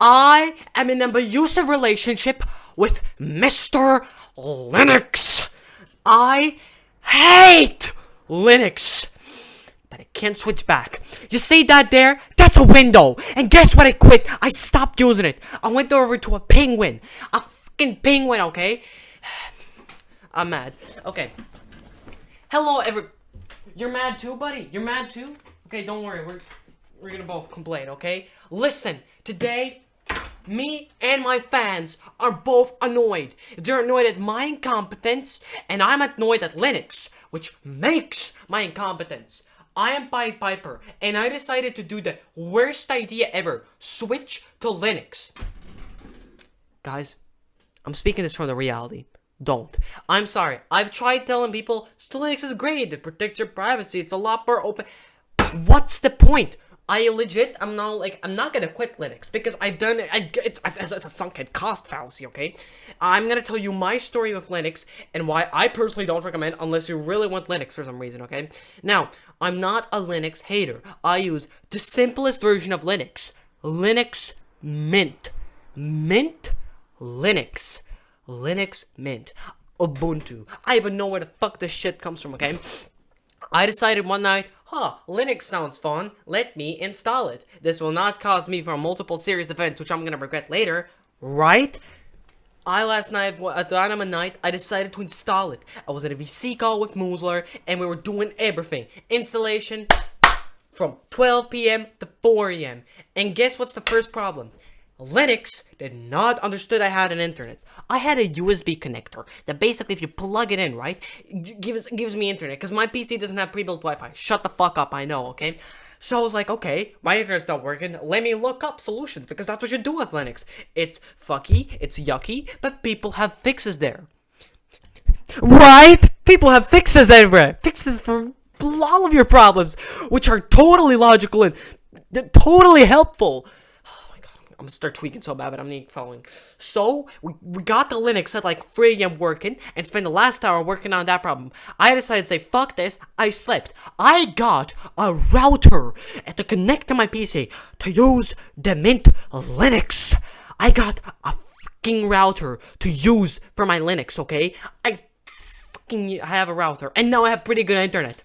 I am in an abusive relationship with Mr. Linux. I hate Linux, but I can't switch back. You see that there? That's a window. And guess what? I quit. I stopped using it. I went over to a penguin. A fucking penguin, okay? I'm mad. Okay. Hello, You're mad too, buddy? You're mad too? Okay, don't worry. We're gonna both complain, okay? Listen, today, me and my fans are both annoyed. They're annoyed at my incompetence, and I'm annoyed at Linux, which makes my incompetence. I am Pied Piper, and I decided to do the worst idea ever. Switch to Linux. Guys, I'm speaking this from the reality. Don't. I'm sorry. I've tried telling people, Linux is great. It protects your privacy. It's a lot more open. What's the point? I'm not gonna quit Linux because I've done it. It's a sunken cost fallacy, okay? I'm gonna tell you my story with Linux and why I personally don't recommend unless you really want Linux for some reason, okay? Now, I'm not a Linux hater. I use the simplest version of Linux. Linux Mint. Mint Linux. Linux Mint. Ubuntu. I even know where the fuck this shit comes from, okay? I decided one night, Linux sounds fun, let me install it. This will not cause me for multiple serious events, which I'm gonna regret later, right? Last night, at the end of night, I decided to install it. I was at a VC call with Moosler, and we were doing everything. Installation from 12 p.m. to 4 a.m. And guess what's the first problem? Linux did not understood I had an internet. I had a USB connector that basically, if you plug it in, right, gives me internet, because my PC doesn't have pre-built Wi-Fi. Shut the fuck up, I know, okay? So I was like, okay, my internet's not working, let me look up solutions, because that's what you do with Linux. It's fucky, it's yucky, but people have fixes there. Right? People have fixes everywhere. Fixes for all of your problems, which are totally logical and totally helpful. I'm gonna start tweaking so bad, but I'm not following. So, we got the Linux at like 3 a.m. working, and spent the last hour working on that problem. I decided to say, fuck this, I slept. I got a router to connect to my PC to use the Mint Linux. I got a fucking router to use for my Linux, okay? I have a router, and now I have pretty good internet.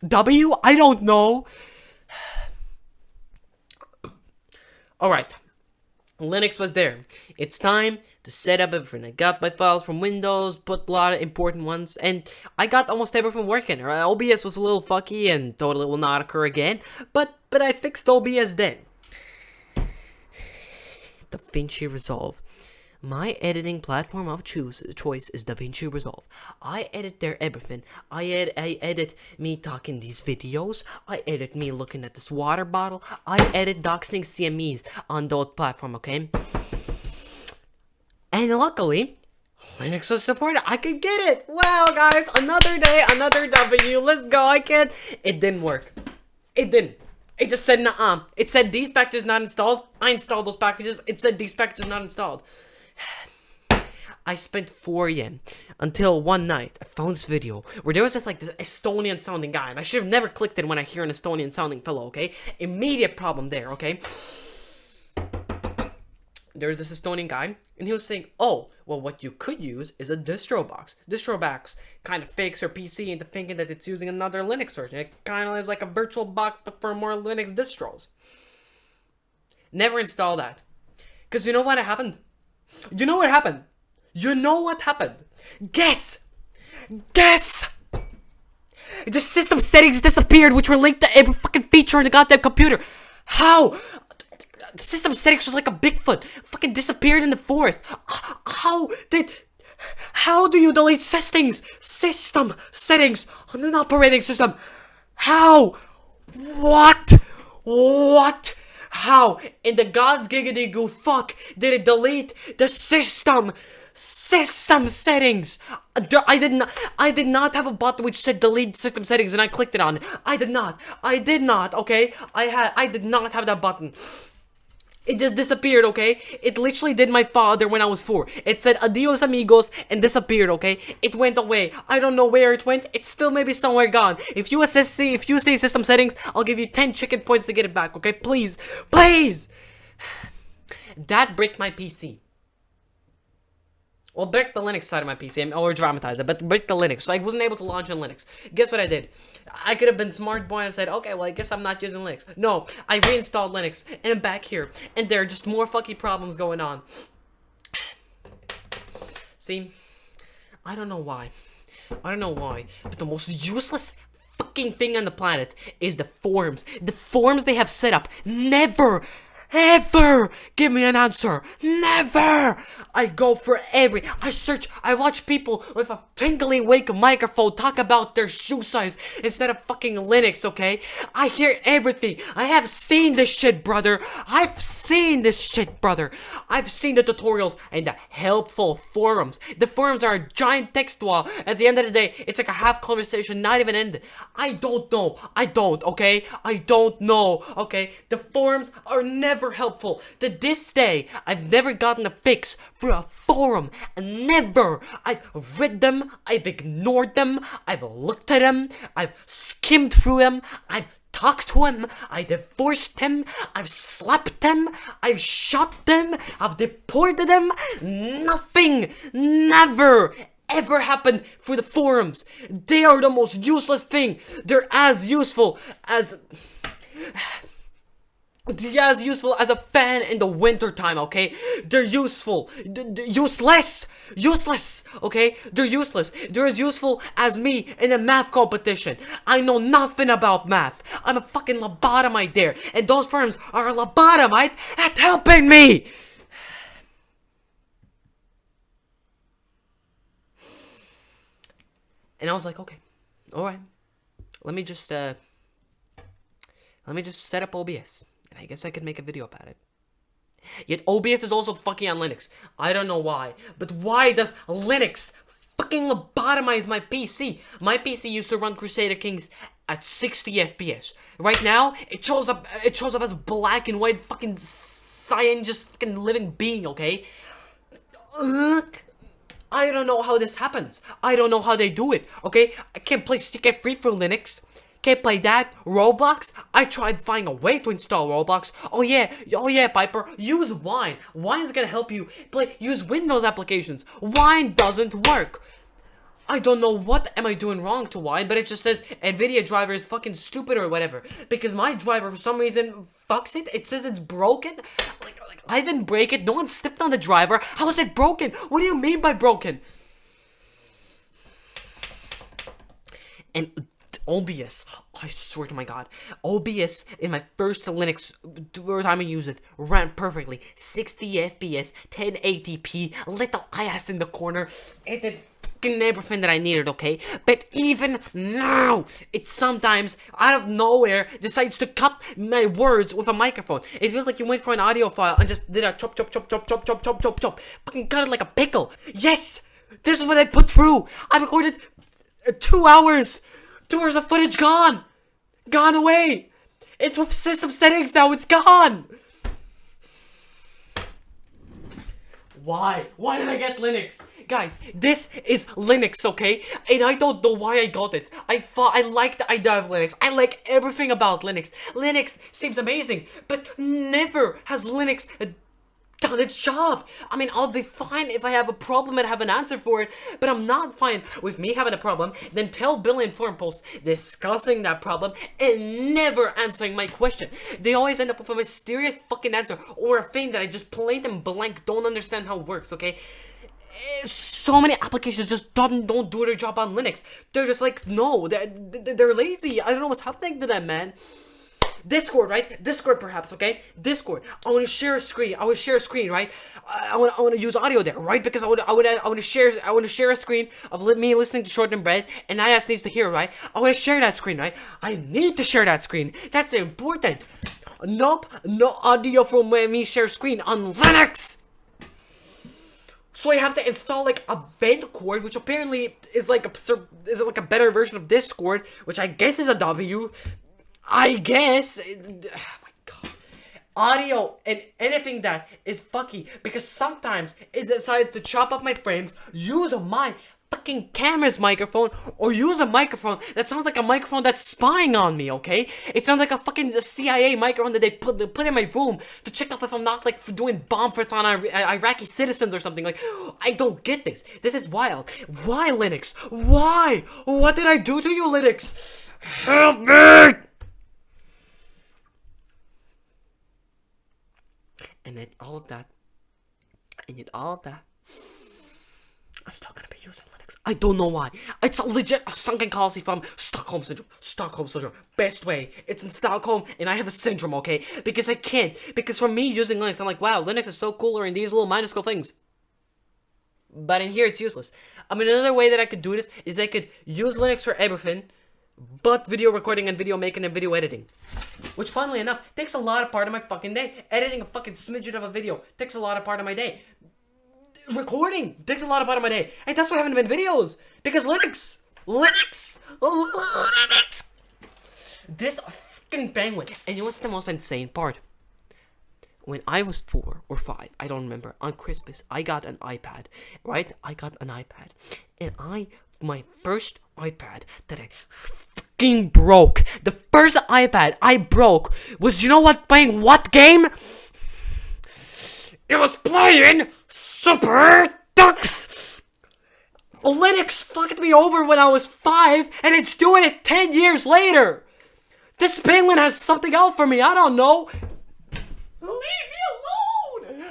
I don't know. Alright, Linux was there. It's time to set up everything. I got my files from Windows, put a lot of important ones, and I got almost everything working. OBS was a little fucky and totally will not occur again, but I fixed OBS then. DaVinci Resolve. My editing platform of choice is DaVinci Resolve. I edit there everything. I edit me talking these videos. I edit me looking at this water bottle. I edit doxing CMEs on that platform, okay? And luckily, Linux was supported. I could get it. Wow, guys, another day, another W. Let's go. It didn't work. It didn't. It just said, nuh-uh. It said these packages not installed. I installed those packages. It said these packages not installed. I spent 4 a.m. until one night I found this video where there was this Estonian sounding guy, and I should have never clicked it when I hear an Estonian sounding fellow, okay? Immediate problem there, okay? There was this Estonian guy, and he was saying, oh, well, what you could use is a distro box. Distro box kind of fakes your PC into thinking that it's using another Linux version. It kind of is like a virtual box, but for more Linux distros. Never install that. Because you know what happened? You know what happened? You know what happened? Guess! Guess! The system settings disappeared, which were linked to every fucking feature on the goddamn computer. How? The system settings was like a Bigfoot. Fucking disappeared in the forest. How do you delete system settings on an operating system? How? What? How in the God's giggity goo fuck did it delete the system settings? I did not have a button which said delete system settings and I clicked it on. I did not, okay? I did not have that button. It just disappeared, okay? It literally did my father when I was 4. It said adios amigos and disappeared, okay? It went away. I don't know where it went. It's still maybe somewhere gone. If you say system settings, I'll give you 10 chicken points to get it back, okay? Please. Please! That bricked my PC. Well, bricked the Linux side of my PC. Or dramatized it, but bricked the Linux. So I wasn't able to launch on Linux. Guess what I did? I could have been smart boy and said, okay, well, I guess I'm not using Linux. No, I reinstalled Linux, and I'm back here. And there are just more fucking problems going on. See? I don't know why. But the most useless fucking thing on the planet is the forums. The forums they have set up never ever give me an answer. Never. I go for I search, I watch people with a tingling wake microphone talk about their shoe size instead of fucking Linux, okay? I hear everything. I have seen this shit, brother. I've seen the tutorials and the helpful forums. The forums are a giant text wall. At the end of the day, it's like a half conversation, not even ended. I don't know, okay? I don't know, okay? The forums are never helpful. To this day, I've never gotten a fix for a forum. Never. I've read them, I've ignored them, I've looked at them, I've skimmed through them, I've talked to him, I divorced him, I've slapped them, I've shot them, I've deported them. Nothing, never, ever happened for the forums. They are the most useless thing. They're as useful as a fan in the winter time, okay? They're useful. Useless, okay? They're useless. They're as useful as me in a math competition. I know nothing about math. I'm a fucking lobotomite there. And those firms are a lobotomite at helping me! And I was like, okay, alright. Let me just set up OBS. And I guess I could make a video about it. Yet OBS is also fucking on Linux. I don't know why. But why does Linux fucking lobotomize my PC? My PC used to run Crusader Kings at 60 FPS. Right now, it shows up as black and white fucking cyan, just fucking living being, okay? I don't know how this happens. I don't know how they do it, okay? I can't play Stick Free for Linux. Can't play that. Roblox? I tried finding a way to install Roblox. Oh yeah, Piper. Use Wine. Wine is gonna help you use Windows applications. Wine doesn't work. I don't know what am I doing wrong to Wine, but it just says NVIDIA driver is fucking stupid or whatever. Because my driver, for some reason, fucks it. It says it's broken. Like I didn't break it. No one stepped on the driver. How is it broken? What do you mean by broken? And OBS, I swear to my god, OBS in my first Linux time I used it ran perfectly, 60 FPS, 1080p, little IS in the corner. It did fucking everything that I needed, okay? But even now, it sometimes out of nowhere decides to cut my words with a microphone. It feels like you went for an audio file and just did a chop chop chop chop chop chop chop chop chop, fucking cut it like a pickle. Yes, this is what I put through. I recorded 2 hours. 2 hours of footage gone away. It's with system settings now. It's gone. Why did I get Linux? Guys, this is Linux, okay? And I don't know why I got it. I like the idea of Linux. I like everything about Linux. Linux seems amazing, but never has Linux done its job. I mean, I'll be fine if I have a problem and have an answer for it, but I'm not fine with me having a problem, then tell Billy in forum posts discussing that problem and never answering my question. They always end up with a mysterious fucking answer or a thing that I just plain and blank don't understand how it works, okay? So many applications just don't do their job on Linux. They're just like, no, they're lazy. I don't know what's happening to them, man. Discord, right? Discord, perhaps, okay? Discord. I want to share a screen. Right? I want to use audio there, right? Because I want to share a screen of me listening to Short and Bread, and IS needs to hear, right? I want to share that screen, right? I need to share that screen. That's important. Nope, no audio from me share screen on Linux. So I have to install like a vent cord, which apparently is like a better version of Discord, which I guess is a W. I guess. Oh my god. audio and anything that is fucky, because sometimes it decides to chop up my frames, use my fucking camera's microphone, or use a microphone that sounds like a microphone that's spying on me, okay? It sounds like a fucking CIA microphone that they put in my room to check up if I'm not like doing bomb threats on Iraqi citizens or something. Like, I don't get this. This is wild. Why, Linux? Why? What did I do to you, Linux? Help me! And yet all of that, I'm still gonna be using Linux. I don't know why. It's a legit sunken fallacy from Stockholm Syndrome. Stockholm Syndrome. Best way. It's in Stockholm, and I have a syndrome, okay? Because I can't. Because for me, using Linux, I'm like, wow, Linux is so cooler in these little minuscule things. But in here, it's useless. I mean, another way that I could do this is I could use Linux for everything, but video recording and video making and video editing. Which, funnily enough, takes a lot of part of my fucking day. Editing a fucking smidget of a video takes a lot of part of my day. Recording takes a lot of part of my day. And that's why I haven't been videos. Because Linux. This fucking penguin. And you know what's the most insane part? When I was 4 or 5, I don't remember, on Christmas, I got an iPad, right? I got an iPad. And my first iPad that I fucking broke, the first iPad I broke was, you know what, playing what game? It was playing Super Ducks! Linux fucked me over when I was 5, and it's doing it 10 years later! This penguin has something out for me, I don't know! Leave me alone!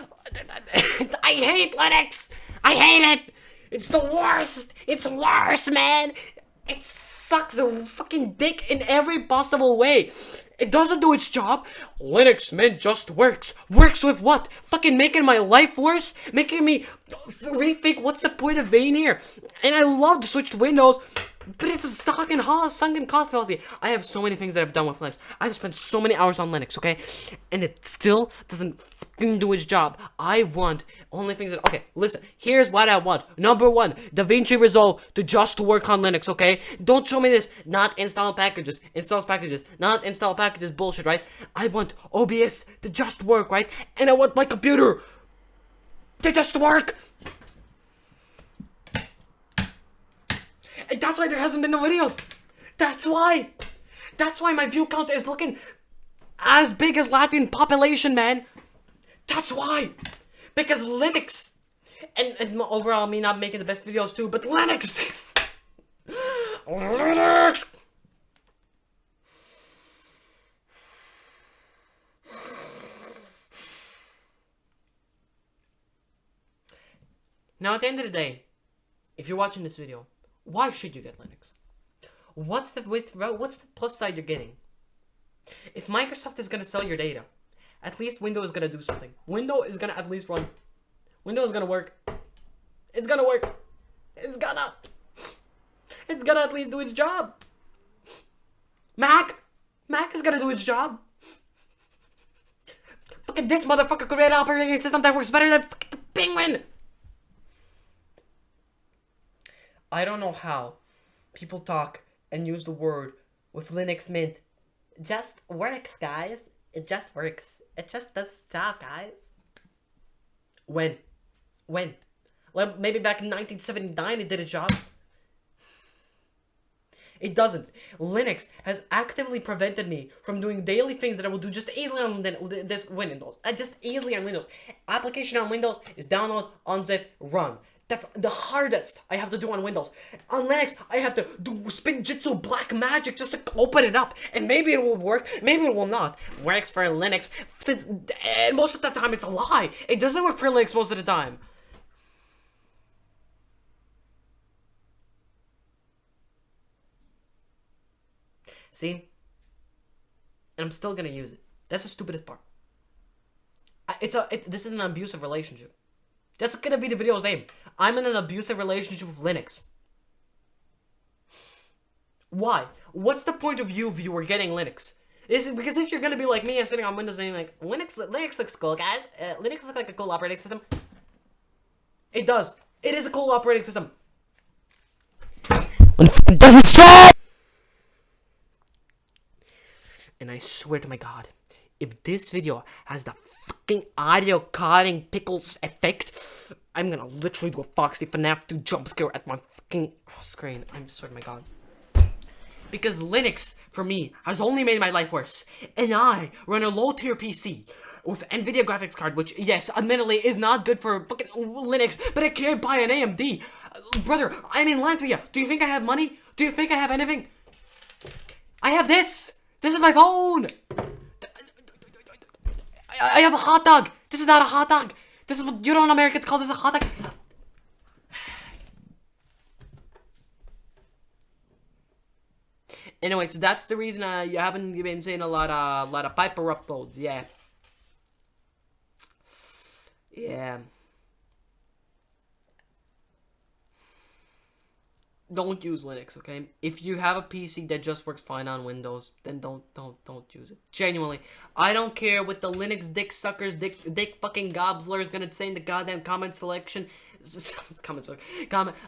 I hate Linux! I hate it! It's the worst! It's worse, man! It sucks a fucking dick in every possible way! It doesn't do its job. Linux, man, just works. Works with what? Fucking making my life worse? Making me rethink what's the point of being here? And I love to switch to Windows, but it's a sunken cost fallacy. I have so many things that I've done with Linux. I've spent so many hours on Linux, okay? And it still doesn't fucking do its job. I want only things that... Okay, listen. Here's what I want. Number 1, DaVinci Resolve to just work on Linux, okay? Don't show me this. Not install packages. Installs packages. Not install packages bullshit, right? I want OBS to just work, right? And I want my computer to just work. And that's why there hasn't been no videos. That's why. That's why my view count is looking as big as Latvian population, man. That's why. Because Linux. And overall, me not making the best videos too, but Linux. Linux. Now, at the end of the day, if you're watching this video, why should you get Linux? What's the plus side you're getting? If Microsoft is gonna sell your data, at least Windows is gonna do something. Windows is gonna at least run. Windows is gonna work. It's gonna work. It's gonna at least do its job. Mac is gonna do its job. Fucking this motherfucker created an operating system that works better than fucking the Penguin. I don't know how people talk and use the word with Linux Mint. It just works, guys. It just works. It just does its job, guys. When? Like maybe back in 1979 it did its job. It doesn't. Linux has actively prevented me from doing daily things that I will do just easily on this Windows. Just easily on Windows. Application on Windows is download, unzip, run. That's the hardest I have to do on Windows. On Linux, I have to do spin jitsu black magic just to open it up. And maybe it will work, maybe it will not. Works for Linux, since most of the time it's a lie. It doesn't work for Linux most of the time. See? And I'm still gonna use it. That's the stupidest part. This is an abusive relationship. That's gonna be the video's name. I'm in an abusive relationship with Linux. Why? What's the point of you, viewer, getting Linux? Is it because if you're gonna be like me and sitting on Windows and like, Linux looks cool, guys. Linux looks like a cool operating system. It does. It is a cool operating system. When it does its job! And I swear to my God, if this video has the fucking audio cutting pickles effect, I'm gonna literally do a Foxy FNAF 2 jump scare at my fucking screen. I'm sorry, my god. Because Linux, for me, has only made my life worse. And I run a low-tier PC with NVIDIA graphics card, which, yes, admittedly, is not good for fucking Linux, but I can't buy an AMD. Brother, I'm in Latvia. Do you think I have money? Do you think I have anything? I have this! This is my phone! I have a hot dog! This is not a hot dog! This is what you know in America it's called. This is a hot dog. Anyway, so that's the reason you haven't been seeing a lot of Piper uploads. Yeah. Yeah. Don't use Linux, okay? If you have a PC that just works fine on Windows, then don't use it. Genuinely, I don't care what the Linux dick suckers, dick fucking gobsler is gonna say in the goddamn comment selection. Comment.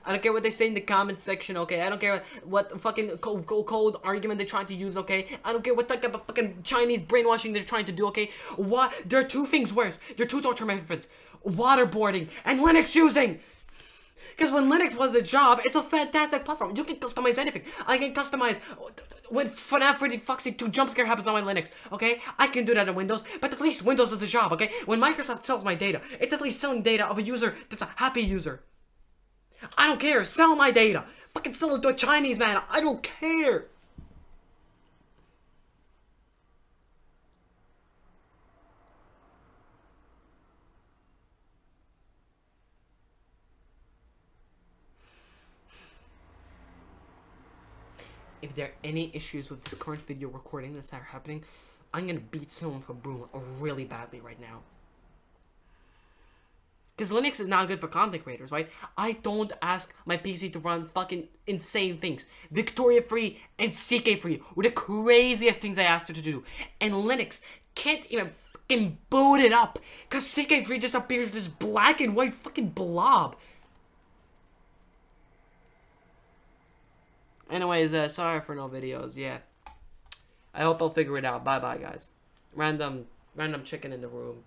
I don't care what they say in the comment section, okay? I don't care what fucking cold argument they're trying to use, okay? I don't care what type of fucking Chinese brainwashing they're trying to do, okay? What? There are two things worse. There are two torture methods: waterboarding and Linux using. Because when Linux was a job, it's a fantastic platform. You can customize anything. I can customize when FNAF Freddy Foxy 2 jump scare happens on my Linux, okay? I can do that on Windows, but at least Windows is a job, okay? When Microsoft sells my data, it's at least selling data of a user that's a happy user. I don't care. Sell my data. Fucking sell it to a Chinese man. I don't care. If there are any issues with this current video recording that's happening, I'm gonna beat someone with a broom really badly right now. Because Linux is not good for content creators, right? I don't ask my PC to run fucking insane things. Victoria free and CK free were the craziest things I asked it to do. And Linux can't even fucking boot it up. Because CK free just appears this black and white fucking blob. Anyways, sorry for no videos, yeah. I hope I'll figure it out. Bye-bye, guys. Random chicken in the room.